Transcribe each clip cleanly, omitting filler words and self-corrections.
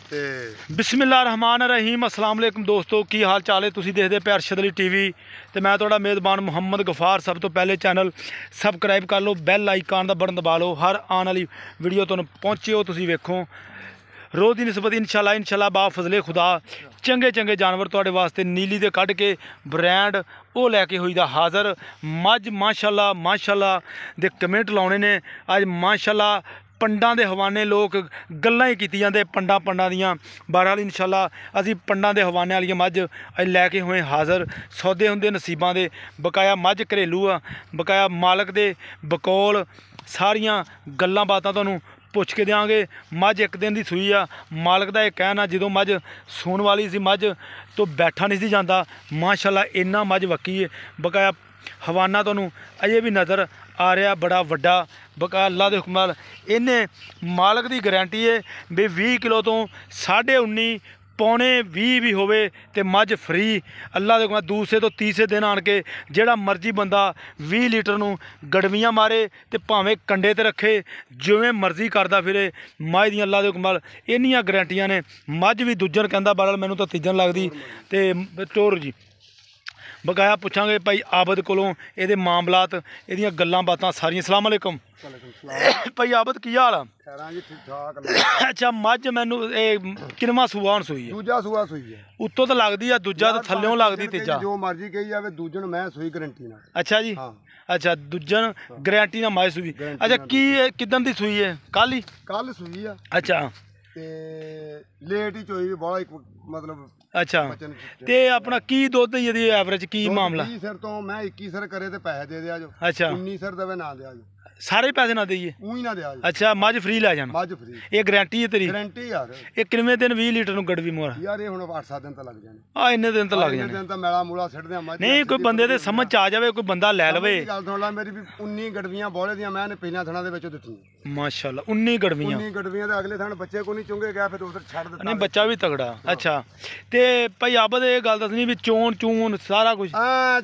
ਤੇ बिस्मिल्लाह रहमान रहीम अस्सलाम वालेकुम दोस्तों की हाल चाल है। तुसीं देखदे पे अरशद अली टीवी ते मैं तुहाडा मेज़बान मुहम्मद गफार। सब तो पहले चैनल सबसक्राइब कर लो, बैल आइकान का बटन दबा लो, हर आने वाली वीडियो तुहानूं पहुँचे हो तुसीं वेखो। रोज़ की निस्बत इंशाल्लाह बा फजले खुदा चंगे चंगे जानवर तुहाडे वास्ते नीली दे कढ़ के ब्रांड वो लैके होई दा हाज़र। मझ माशाल्लाह दे कमेंट लाने ने अज माशाल्लाह पंडां दे हवाने लोग गल्लां ही कीती जांदे पंडां दियां। बहरहाल इंशाल्लाह असीं पंडां दे हवाने वाली मझ अज लैके होए हाज़र। सौदे हुंदे नसीबां दे, बकाया मझ घरेलू आ, बकाया मालक दे बकौल सारियां गल्लां बातां तुहानूं पुछ के देंगे। मझ एक दिन की सूई आ, मालक का यह कहना जो मझ सून वाली सी मझ तो बैठा नहीं सी जाता। माशाल्लाह इन्ना मझ वक्की है, बकाया हवाना तुहानूं अजे भी नज़र आ रहा बड़ा वड्डा। बकाया अल्लाह के हुक्म नाल इन्हें मालक की गारंटी है भी 20 किलो तो 19.5 पौने 20 भी होवे ते मझ फ्री। अल्लाह दे हुक्म दूसरे तो तीसरे दिन आन के जेड़ा मर्जी बंदा 20 लीटर नूं गड़वियां मारे ते भावें कंडे ते रखे जिवें मर्जी करदा फिरे। मझ दी अल्लाह दे हुक्म नाल इन्नियां गारंटियां ने। मझ भी दूजन कहंदा, बहरहाल मैनूं तां तीजन लगदी ते टोर जी। बकाया पुछांगे भाई आबद कोलों इहदे मामलात इहदियां गल्लां बातां सारियां। अस्सलाम वालेकुम भाई आबद की हाल आ? अच्छा मझ मैनू किनवा सूआ हुण सूई है? दूजा सूआ सूई है। उत्तों तो लगदी आ दूजा तो थल्लों लगदी तीजा। जो मर्जी कही जावे दूजन मैं सूई गारंटी नाल। अच्छा जी। अच्छा दूजन गारंटी नाल मैं सूई। अच्छा की किदन दी सूई है? कल ही? कल सूई आ। अच्छा ते लेट ही चोई भी बड़ा मतलब। अच्छा ते अपना की दुध यदि एवरेज की मामला? 20 सिर तो मैं 21 सिर करे ते पैसे दे दिया जो। अच्छा 19 सिर देवे ना दिया जो। सारे पैसे ना देइए? ऊई ना दिया जो। अच्छा मझ फ्री लै जाना? मझ फ्री। ये गारंटी है तेरी? गारंटी यार। ये किनवे दिन 20 लीटर नूं गड़वी मोर? यार ये हुण 8-7 दिन तो लग जाने। आ इन्ने दिन तो लग जाने। दिन तो मेला मूला सिटदे मझ। नहीं कोई बंदे दे समझ आ जावे, कोई बंदा लै लवे। गल सुण ला मेरी भी 19 गड़वियां बोले दियां मैंने पिछले थणा दे विच दित्तियां। माशाल्लाह 19 गड़वियां। 19 गड़वियां ते अगले थण बच्चे को नहीं चुंगे गया फिर उधर छड़ दित्ता। नहीं बच्चा भी तगड़ा। अच्छा ते भाई आबद ये गल दसनी भी चोन चून सारा कुछ?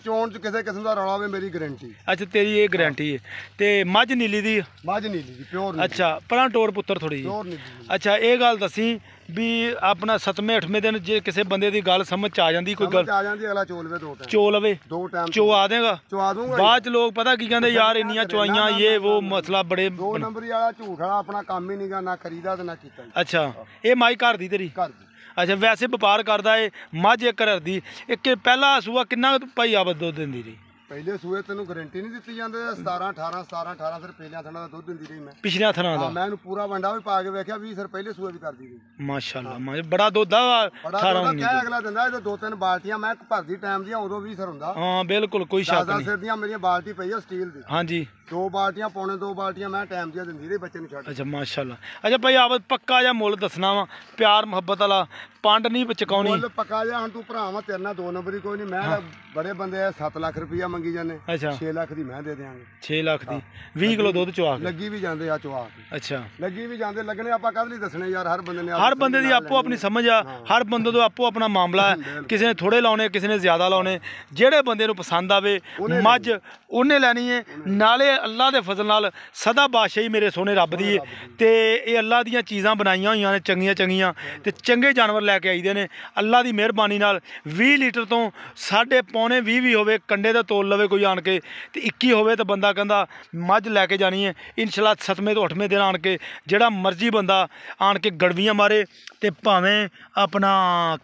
चोन च किसी किस्म का रौला वे मेरी गारंटी। अच्छा तेरी ये गारंटी है। ते मझ नीली दी? मझ नीली दी प्योर। अच्छा भला टोर पुत्तर थोड़ी जी। अच्छा ये गल दसी भी अपना 7वें 8वें दिन जे किसी बंदे की गल समझ आ जाती कोई गल आ जाती अगला चो लवे 2 टाइम। चो लवे 2 टाइम चोआ देगा? चोआ दूंगा। बाद च लोग पता की कहते यार इन्नियां चोइयां ये वो मसला बड़े 2 नंबरी वाला झूठ वाला अपना काम ही नहीं गा ना करीदा ते ना कीता। अच्छा ये माई घर दी तेरी? घर दी। अच्छा वैसे व्यापार करदा है मझ एक घर दी। एक पहला सूआ किन्ना भाई आबद दुध दिंदी रही? पहले सूए तेन गारंटी नहीं दी जाती। 17-18 फिर पहले थणा दुध दिंदी रही मैं। पिछले थणा दा मैं पूरा वंडा भी पा के वेख्या 20 सिर पहले सूए भी कर दी गई। माशाल्लाह बड़ा दुध आ 18 19 अगला दिंदा। 2-3 बाल्टियां मैं भरदी टाइम दी उदों 20 सिर हुंदा। हां बिल्कुल कोई शक नहीं। 10 सिर दी मेरी बाल्टी पई है स्टील दी। हां जी 2 बाल्टियां पौने 2 बाल्टियां मैं टाइम दी दिंदी रही बच्चे नु छड्ड। अच्छा माशाल्लाह। अच्छा भाई आबद पक्का जा मुੱਲ दसना वा, प्यार मुहब्बत वाला पंड नहीं चकाउनी? मुੱਲ पक्का जा। हुण तू भरावा तेरे नाल 2 नंबरी कोई नहीं। मैं बड़े बंदे 7 लाख रुपया मंगी जाने। अच्छा 6 लाख दी मैं दे देंगे। 6 लाख दी 20 किलो दुध चवा के लगी भी जांदे आ चवा के। अच्छा लगी भी जांदे लगने आपां कद लई दसने यार। हर बंदे ने हर बंदे दी आपो अपनी समझ आ, हर बंदे दा आपो अपना मामला है। किसी ने थोड़े लाने किसी ने ज़्यादा लाने। जेड़े बंदे नूं पसंद आवे मझ उन्हें लैनी है। नाले अल्लाह दे फजल नाल सदा बादशाही मेरे सोने रब दी ते ये अल्लाह दियां चीज़ां बनाईयां होईयां ने चंगियां चंगियां ते चंगे जानवर लैके आईदे ने अल्लाह दी मेहरबानी नाल। 20 लीटर तो 19.5 भी होवे कंडे दा तोल लवे कोई आन के ते 21 होवे तो बंदा कहंदा मझ लैके जानी है। इंशाल्लाह 7वें तो 8वें दिन आन के जेड़ा मर्जी बंदा आन के गड़वियां मारे ते भावें अपना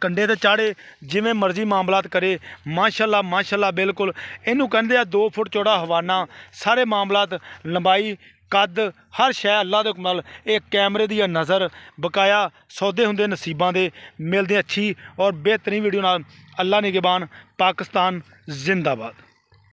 कंडे ते चाढ़े जिवें मर्जी मामलात करे। माशाल्लाह बिल्कुल इनू कहंदे आ 2 फुट चौड़ा हवाना। सारे मामलात लंबाई कद हर शै अल्लाह दे हुक्म नाल। एक कैमरे दी नज़र बकाया सौदे हुंदे नसीबां दे। मिलदे अच्छी और बेहतरीन वीडियो नाल। अल्लाह निगहबान। पाकिस्तान जिंदाबाद।